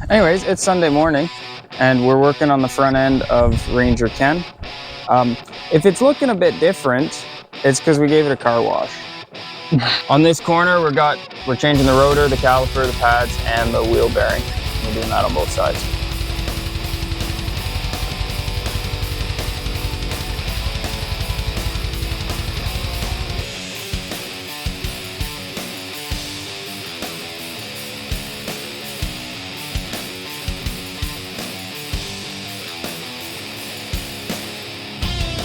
Anyways, it's Sunday morning and we're working on the front end of Ranger Ken. If it's looking a bit different, it's because we gave it a car wash. On this corner, we're changing the rotor, the caliper, the pads, and the wheel bearing. We're doing that on both sides.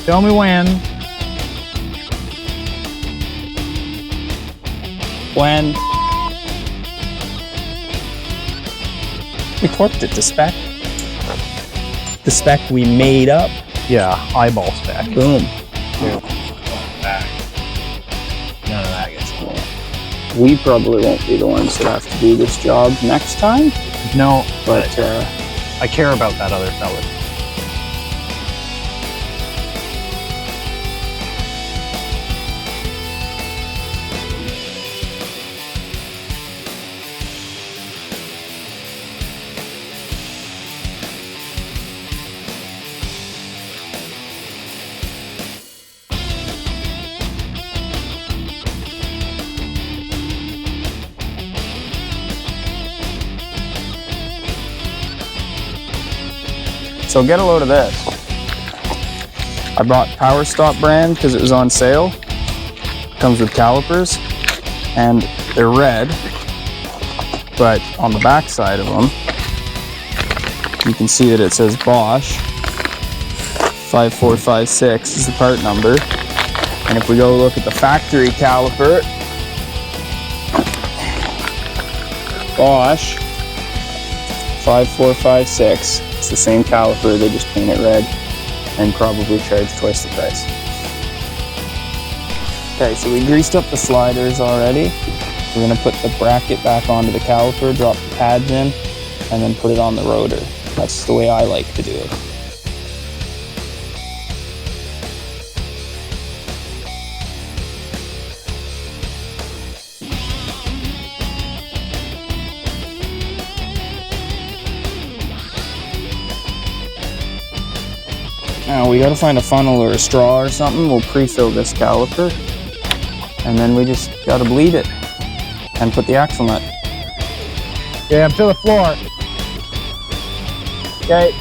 Tell me when. When we torqued it to spec. The spec we made up. Yeah, eyeball spec. boom. None of that gets cool. We probably won't be the ones that have to do this job next time. No, But I care about that other fella. so get a load of this. I bought Powerstop brand because it was on sale. Comes with calipers and they're red, but on the back side of them, you can see that it says Bosch 5456 is the part number. And if we go look at the factory caliper, Bosch 5456. It's the same caliper, they just paint it red and probably charge twice the price. Okay, so we greased up the sliders already. We're gonna put the bracket back onto the caliper, drop the pads in, and then put it on the rotor. That's the way I like to do it. Now we gotta find a funnel or a straw or something. We'll pre-fill this caliper and then we just gotta bleed it and put the axle nut. Yeah, to the floor. Okay.